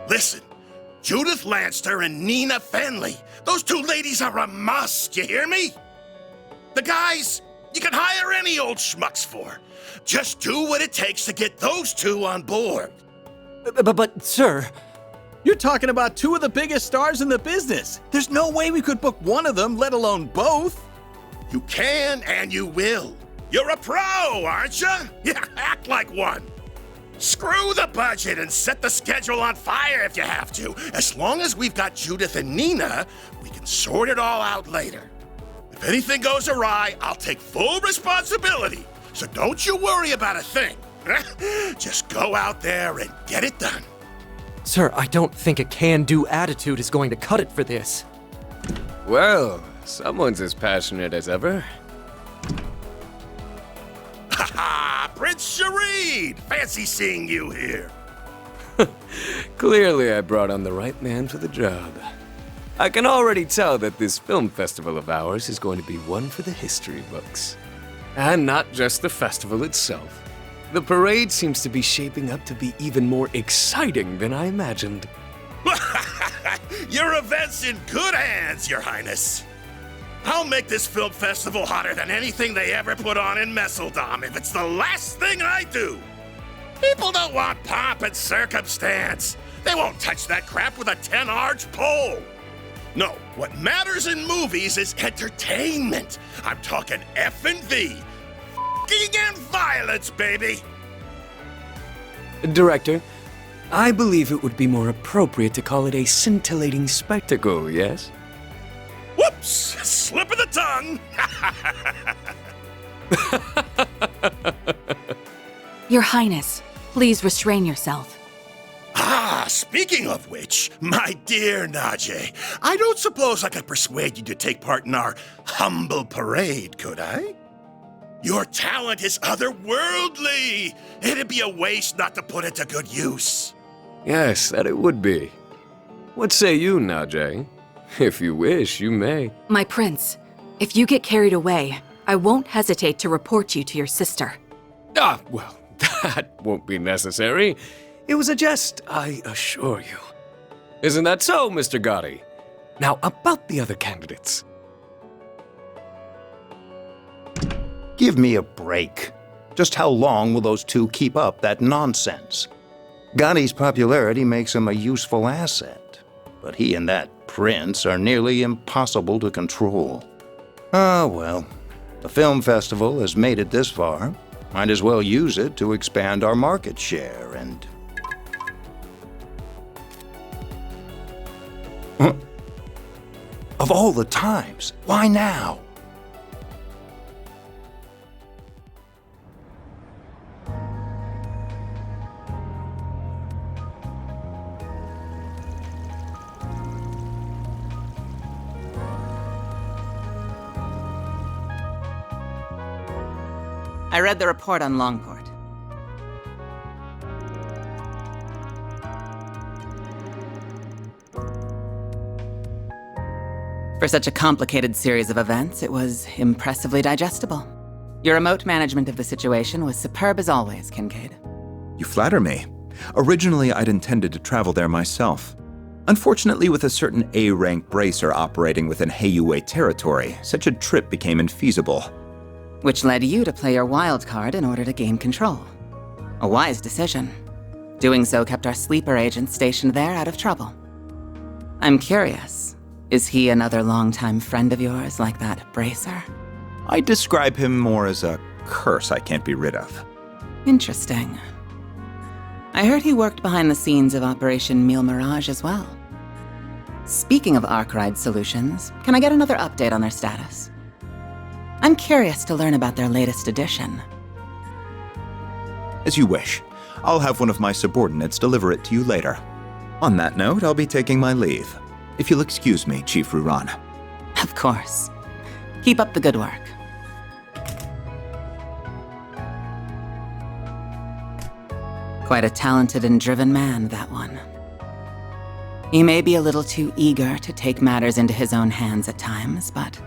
Listen, Judith Lanster and Nina Fenley. Those two ladies are a must, you hear me? The guys, you can hire any old schmucks for. Just do what it takes to get those two on board. But, sir... You're talking about two of the biggest stars in the business. There's no way we could book one of them, let alone both. You can and you will. You're a pro, aren't you? Yeah, act like one. Screw the budget and set the schedule on fire if you have to. As long as we've got Judith and Nina, we can sort it all out later. If anything goes awry, I'll take full responsibility. So don't you worry about a thing. Just go out there and get it done. Sir, I don't think a can-do attitude is going to cut it for this. Well, someone's as passionate as ever. Ha ha! Prince Shareed! Fancy seeing you here. Clearly I brought on the right man for the job. I can already tell that this film festival of ours is going to be one for the history books. And not just the festival itself. The parade seems to be shaping up to be even more exciting than I imagined. Your event's in good hands, Your Highness. I'll make this film festival hotter than anything they ever put on in Messeldom if it's the last thing I do. People don't want pomp and circumstance. They won't touch that crap with a 10-arch pole. No, what matters in movies is entertainment. I'm talking F&V. And violence, baby! Director, I believe it would be more appropriate to call it a scintillating spectacle, yes? Whoops! Slip of the tongue! Your Highness, please restrain yourself. Ah, speaking of which, my dear Najee, I don't suppose I could persuade you to take part in our humble parade, could I? Your talent is otherworldly. It'd be a waste not to put it to good use. Yes, that it would be. What say you, Najee? If you wish, you may. My prince, if you get carried away, I won't hesitate to report you to your sister. Ah, well, that won't be necessary. It was a jest, I assure you. Isn't that so, Mr. Gotti? Now, about the other candidates. Give me a break. Just how long will those two keep up that nonsense? Gotti's popularity makes him a useful asset, but he and that prince are nearly impossible to control. Ah, well, the film festival has made it this far. Might as well use it to expand our market share and... Of all the times, why now? I read the report on Longport. For such a complicated series of events, it was impressively digestible. Your remote management of the situation was superb as always, Kincaid. You flatter me. Originally, I'd intended to travel there myself. Unfortunately, with a certain A-rank bracer operating within Heiyue territory, such a trip became infeasible. Which led you to play your wild card in order to gain control. A wise decision. Doing so kept our sleeper agent stationed there out of trouble. I'm curious, is he another longtime friend of yours like that bracer? I describe him more as a curse I can't be rid of. Interesting. I heard he worked behind the scenes of Operation Meal Mirage as well. Speaking of Arkwright Solutions, can I get another update on their status? I'm curious to learn about their latest edition. As you wish. I'll have one of my subordinates deliver it to you later. On that note, I'll be taking my leave. If you'll excuse me, Chief Ruran. Of course. Keep up the good work. Quite a talented and driven man, that one. He may be a little too eager to take matters into his own hands at times, but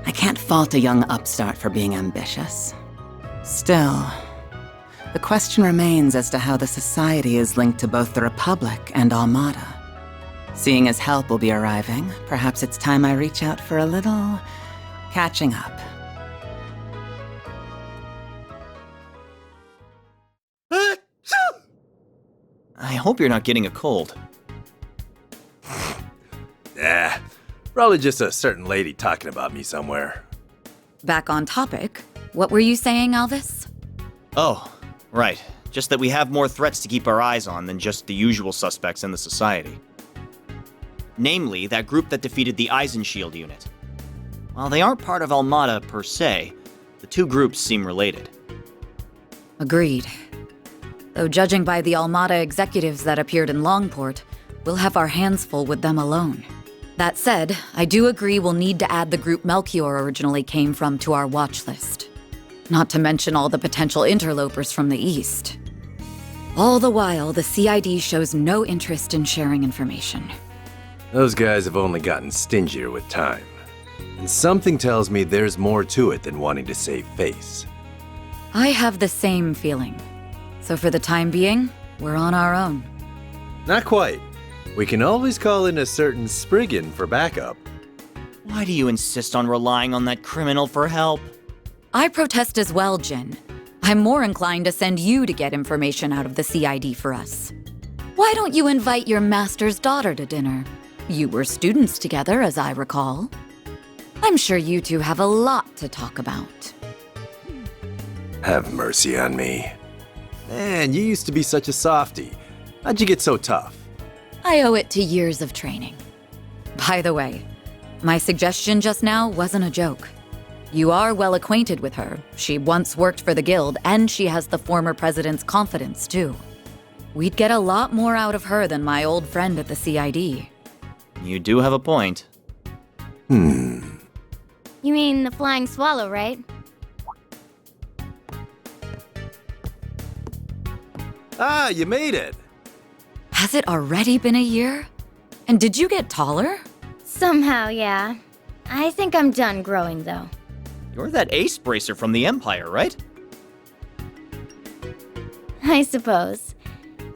I can't fault a young upstart for being ambitious. Still, The question remains as to how the Society is linked to both the Republic and Armada. Seeing as help will be arriving, perhaps it's time I reach out for a little catching up. I hope you're not getting a cold. Probably just a certain lady talking about me somewhere. Back on topic, what were you saying, Alvis? Oh, right. Just that we have more threats to keep our eyes on than just the usual suspects in the Society. Namely, that group that defeated the Eisenshield unit. While they aren't part of Armada per se, the two groups seem related. Agreed. Though judging by the Armada executives that appeared in Longport, we'll have our hands full with them alone. That said, I do agree we'll need to add the group Melchior originally came from to our watch list. Not to mention all the potential interlopers from the east. All the while, the CID shows no interest in sharing information. Those guys have only gotten stingier with time. And something tells me there's more to it than wanting to save face. I have the same feeling. So for the time being, we're on our own. Not quite. We can always call in a certain Spriggan for backup. Why do you insist on relying on that criminal for help? I protest as well, Jin. I'm more inclined to send you to get information out of the CID for us. Why don't you invite your master's daughter to dinner? You were students together, as I recall. I'm sure you two have a lot to talk about. Have mercy on me. Man, you used to be such a softie. How'd you get so tough? I owe it to years of training. By the way, my suggestion just now wasn't a joke. You are well acquainted with her. She once worked for the Guild, and she has the former president's confidence, too. We'd get a lot more out of her than my old friend at the CID. You do have a point. You mean the Flying Swallow, right? Ah, you made it! Has it already been a year? And did you get taller? Somehow, yeah. I think I'm done growing, though. You're that ace bracer from the Empire, right? I suppose.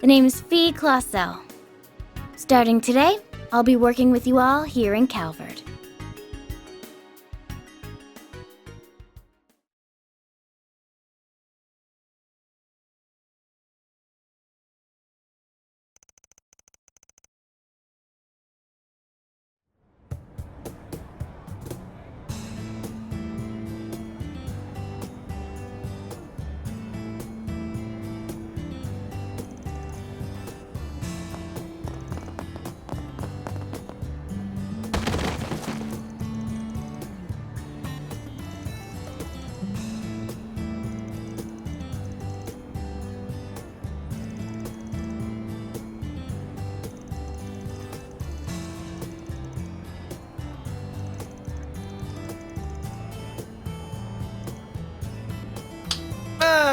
The name's Fee Clausel. Starting today, I'll be working with you all here in Calvard.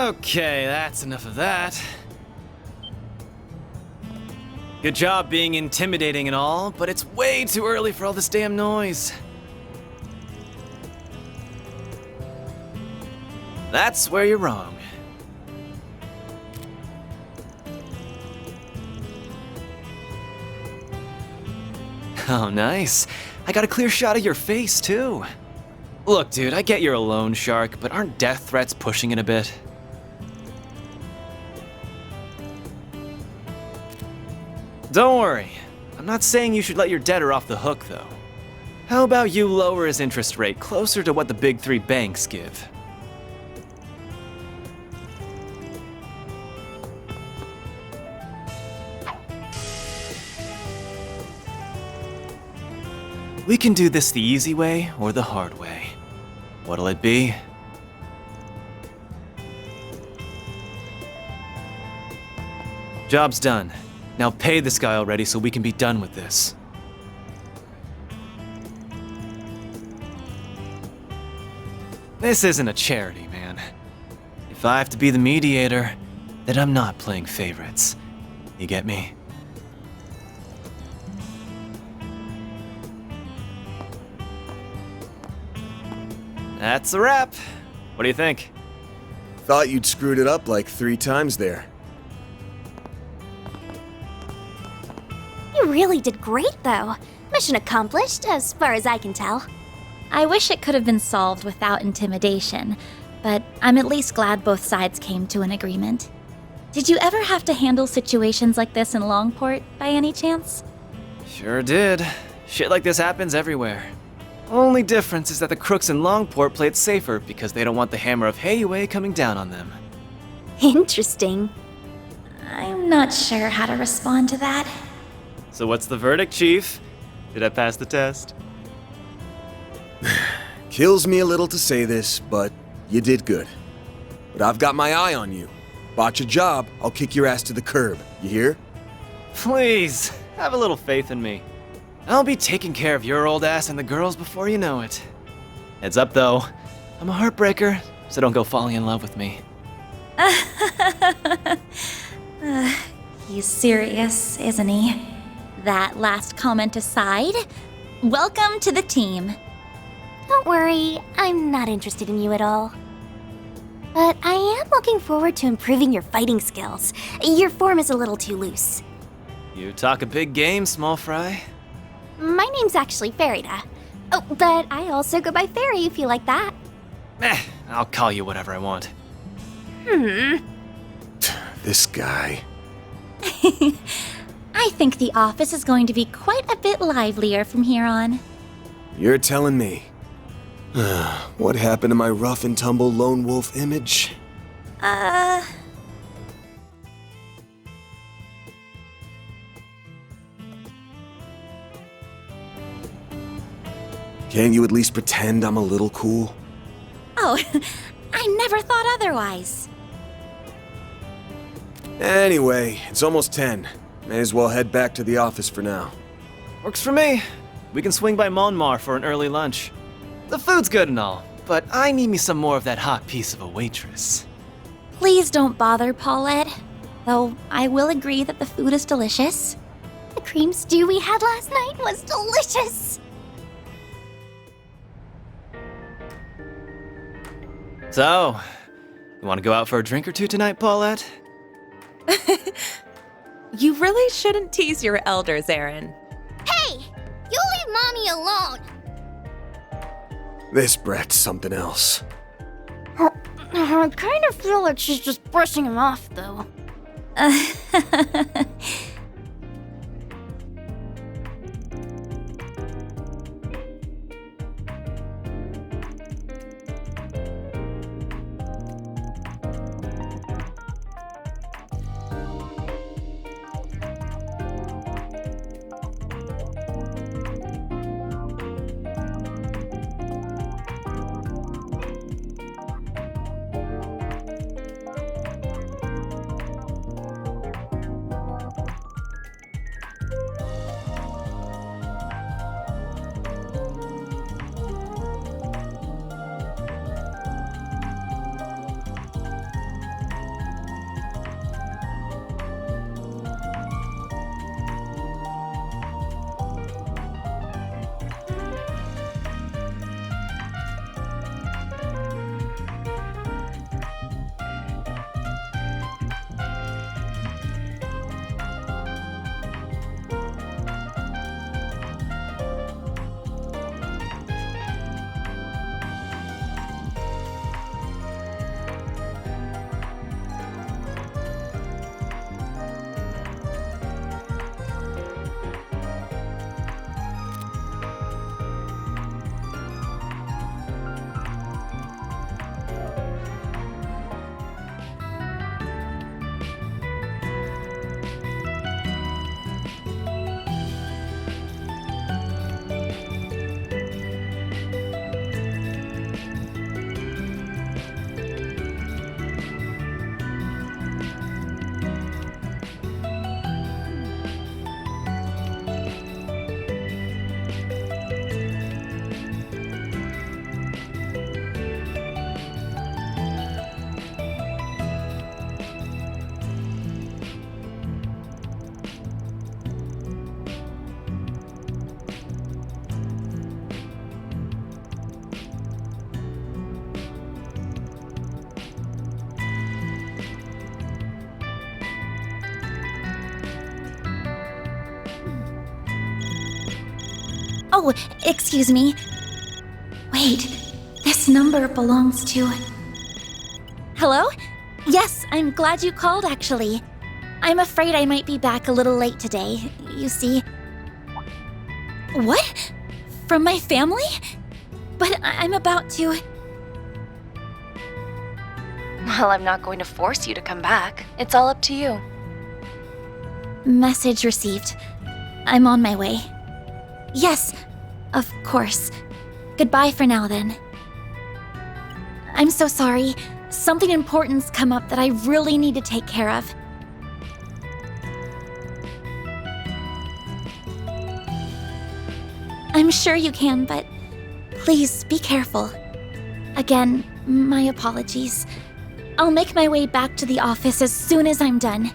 Okay, that's enough of that. Good job being intimidating and all, but it's way too early for all this damn noise. That's where you're wrong. Oh, nice. I got a clear shot of your face, too. Look, dude, I get you're a loan shark, but aren't death threats pushing it a bit? Don't worry. I'm not saying you should let your debtor off the hook, though. How about you lower his interest rate closer to what the big three banks give? We can do this the easy way or the hard way. What'll it be? Job's done. Now pay this guy already so we can be done with this. This isn't a charity, man. If I have to be the mediator, then I'm not playing favorites. You get me? That's a wrap. What do you think? Thought you'd screwed it up like 3 times there. You really did great, though. Mission accomplished, as far as I can tell. I wish it could have been solved without intimidation, but I'm at least glad both sides came to an agreement. Did you ever have to handle situations like this in Longport, by any chance? Sure did. Shit like this happens everywhere. Only difference is that the crooks in Longport play it safer because they don't want the hammer of Heyue coming down on them. Interesting. I'm not sure how to respond to that. So what's the verdict, Chief? Did I pass the test? Kills me a little to say this, but you did good. But I've got my eye on you. Botch a job, I'll kick your ass to the curb. You hear? Please, have a little faith in me. I'll be taking care of your old ass and the girls before you know it. Heads up, though. I'm a heartbreaker, so don't go falling in love with me. He's serious, isn't he? That last comment aside, welcome to the team. Don't worry, I'm not interested in you at all. But I am looking forward to improving your fighting skills. Your form is a little too loose. You talk a big game, small fry. My name's actually Farida. Oh, but I also go by Fairy if you like that. I'll call you whatever I want. This guy. I think the office is going to be quite a bit livelier from here on. You're telling me. What happened to my rough and tumble lone wolf image? Can't you at least pretend I'm a little cool? Oh, I never thought otherwise. Anyway, it's almost 10. May as well head back to the office for now. Works for me. We can swing by Monmar for an early lunch. The food's good and all, but I need me some more of that hot piece of a waitress. Please don't bother, Paulette. Though I will agree that the food is delicious. The cream stew we had last night was delicious. So, you want to go out for a drink or two tonight, Paulette? You really shouldn't tease your elders, Aaron. Hey! You leave Mommy alone! This brat's something else. I kind of feel like she's just brushing him off, though. Oh, excuse me. Wait, this number belongs to... Hello? Yes, I'm glad you called, actually. I'm afraid I might be back a little late today. You see... What? From my family? But I'm about to... Well, I'm not going to force you to come back. It's all up to you. Message received. I'm on my way. Yes, of course. Goodbye for now, then. I'm so sorry. Something important's come up that I really need to take care of. I'm sure you can, but please be careful. Again, my apologies. I'll make my way back to the office as soon as I'm done.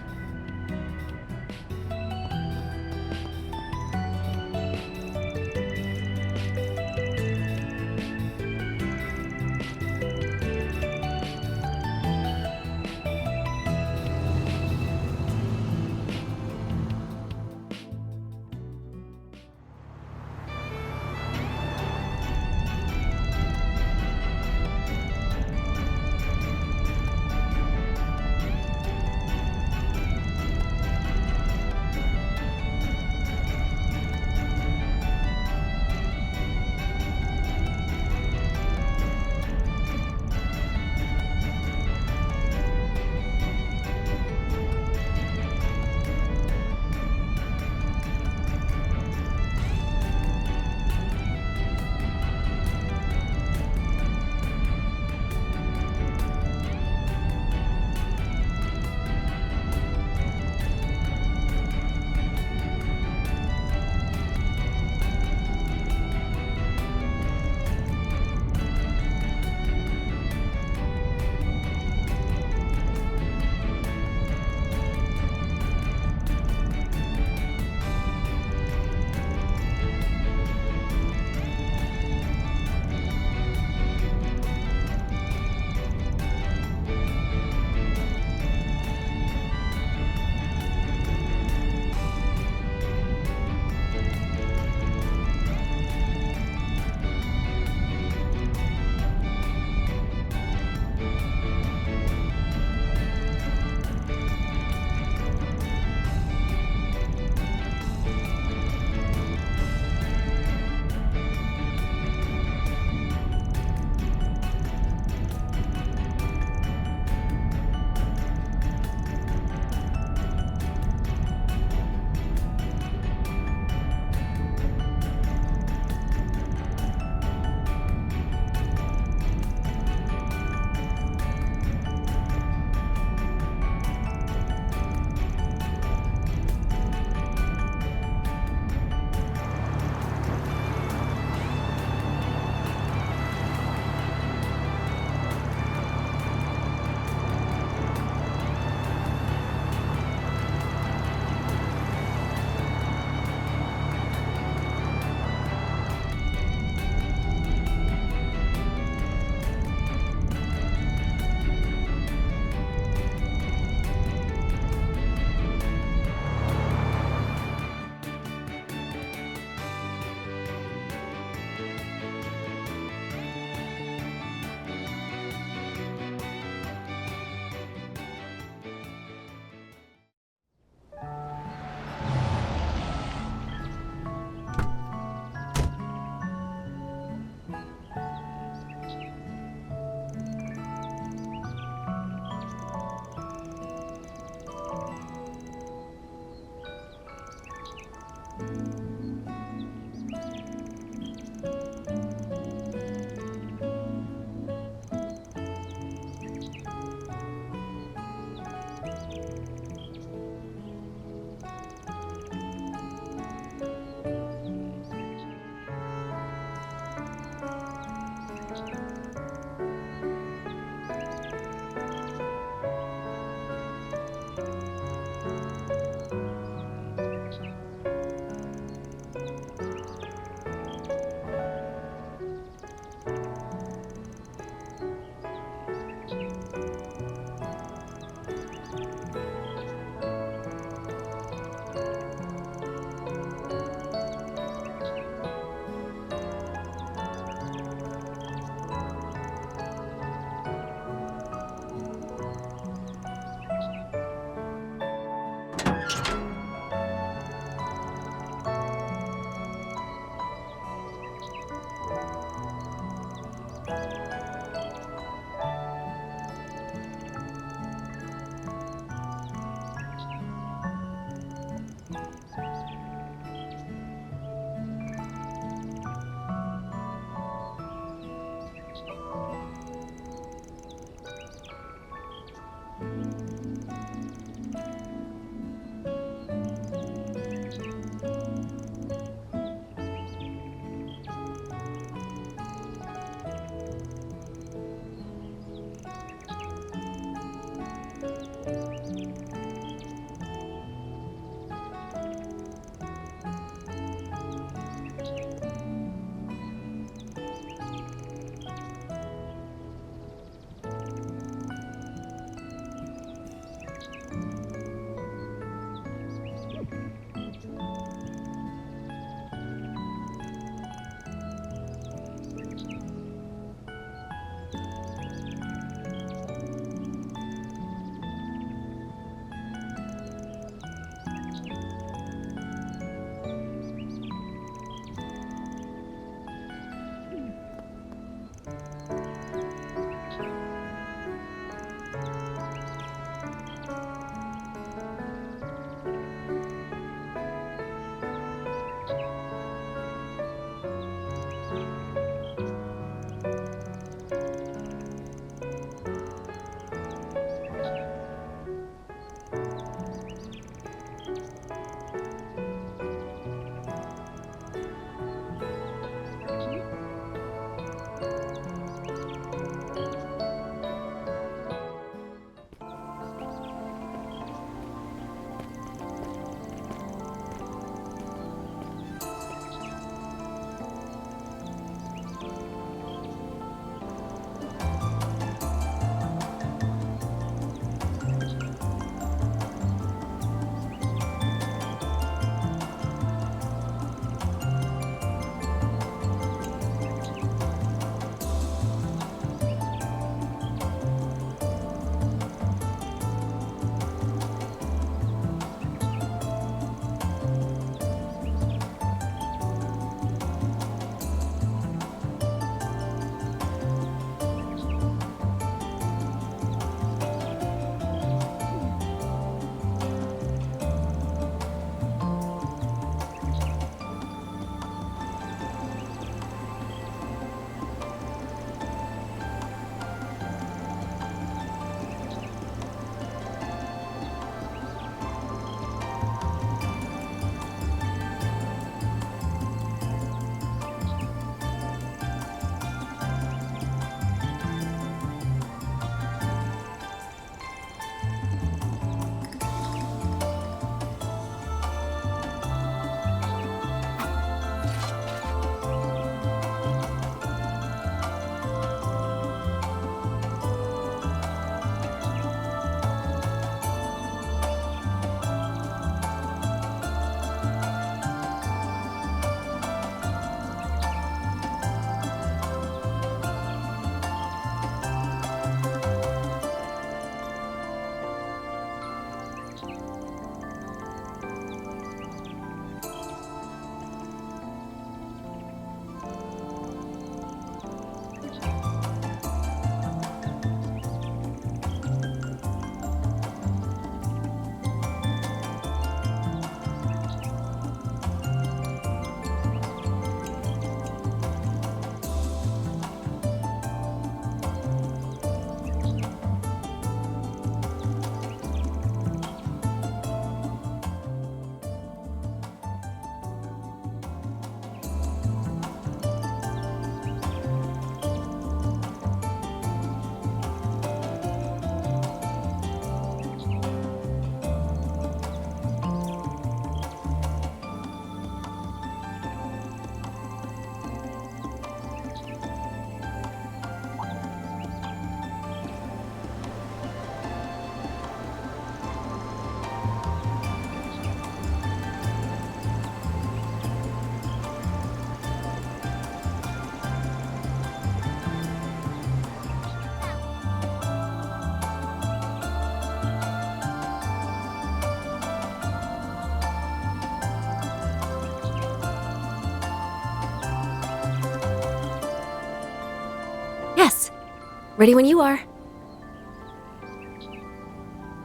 Ready when you are.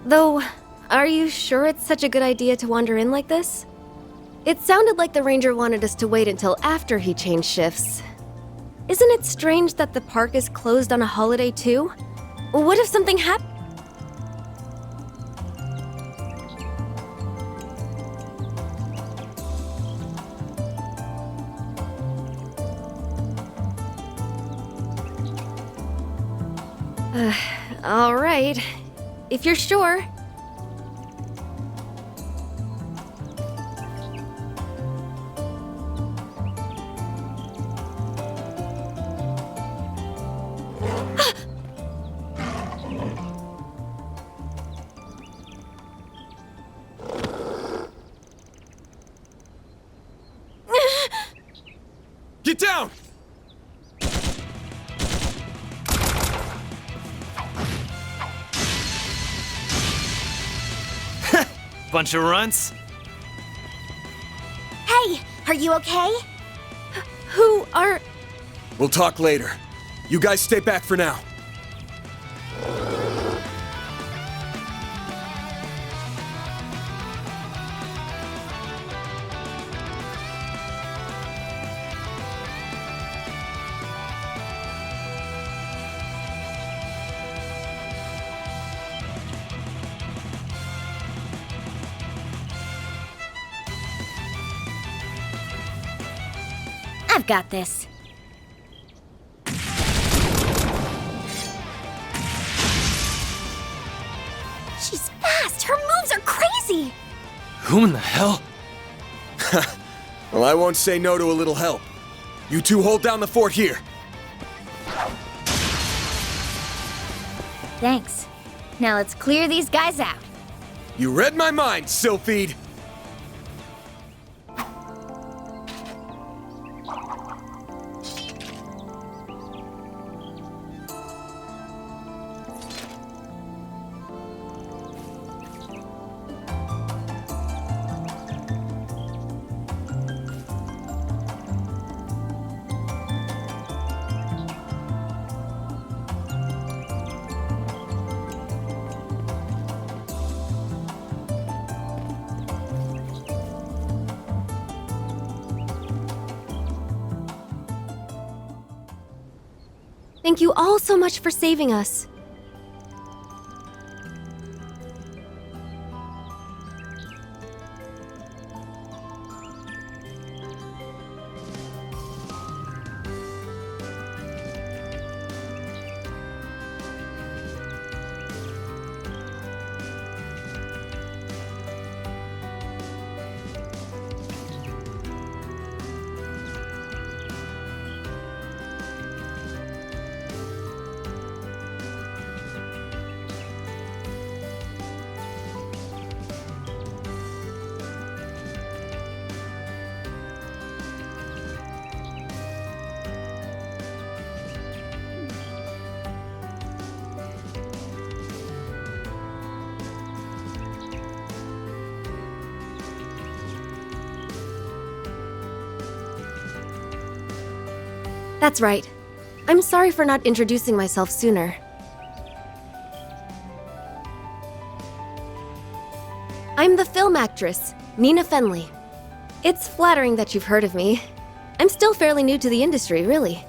Though, are you sure it's such a good idea to wander in like this? It sounded like the ranger wanted us to wait until after he changed shifts. Isn't it strange that the park is closed on a holiday too? What if something happened? All right. If you're sure. Get down! Bunch of runts? Hey, are you okay? Who are... We'll talk later. You guys stay back for now. I've got this. She's fast. Her moves are crazy. Who in the hell? Well, I won't say no to a little help. You two hold down the fort here. Thanks. Now let's clear these guys out. You read my mind, Sylphide. Thank you all so much for saving us. That's right. I'm sorry for not introducing myself sooner. I'm the film actress, Nina Fenley. It's flattering that you've heard of me. I'm still fairly new to the industry, really.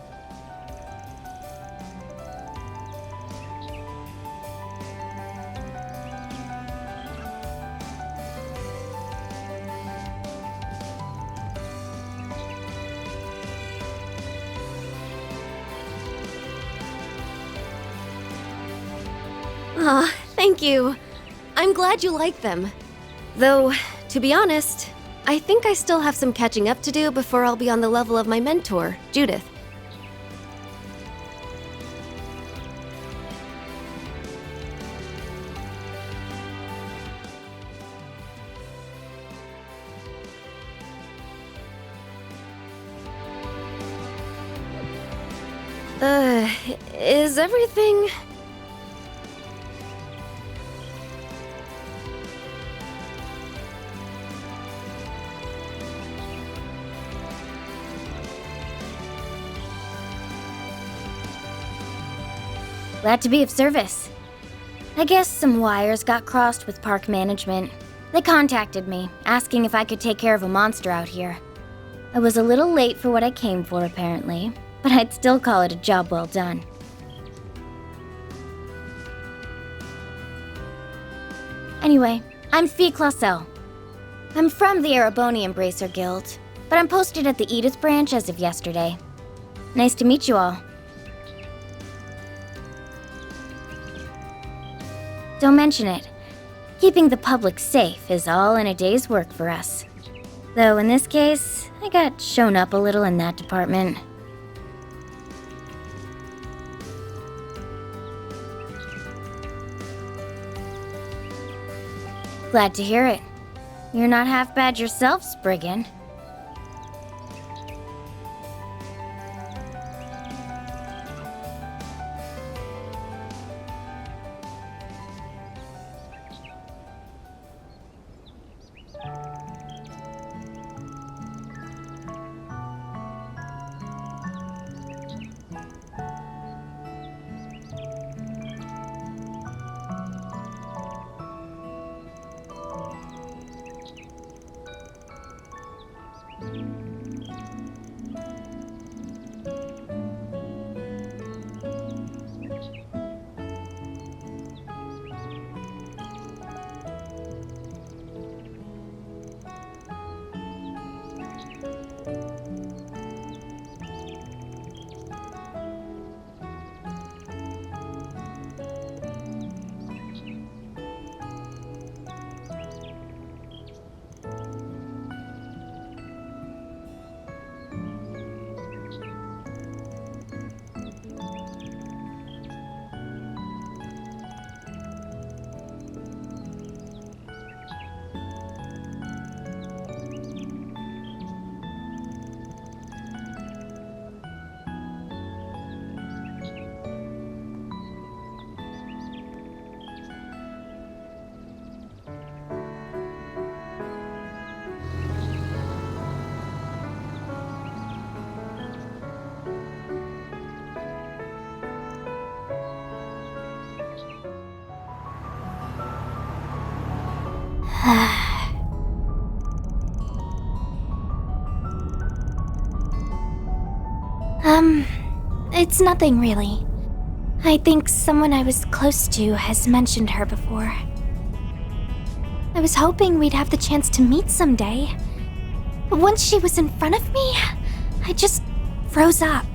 Aw, thank you. I'm glad you like them. Though, to be honest, I think I still have some catching up to do before I'll be on the level of my mentor, Judith. Is everything... Glad to be of service. I guess some wires got crossed with park management. They contacted me, asking if I could take care of a monster out here. I was a little late for what I came for, apparently, but I'd still call it a job well done. Anyway, I'm Fee Clausel. I'm from the Ereboni Embracer Guild, but I'm posted at the Edith branch as of yesterday. Nice to meet you all. Don't mention it. Keeping the public safe is all in a day's work for us. Though in this case, I got shown up a little in that department. Glad to hear it. You're not half bad yourself, Spriggan. It's nothing really. I think someone I was close to has mentioned her before. I was hoping we'd have the chance to meet someday. But once she was in front of me, I just froze up.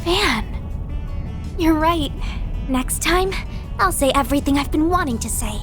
Van, you're right. Next time, I'll say everything I've been wanting to say.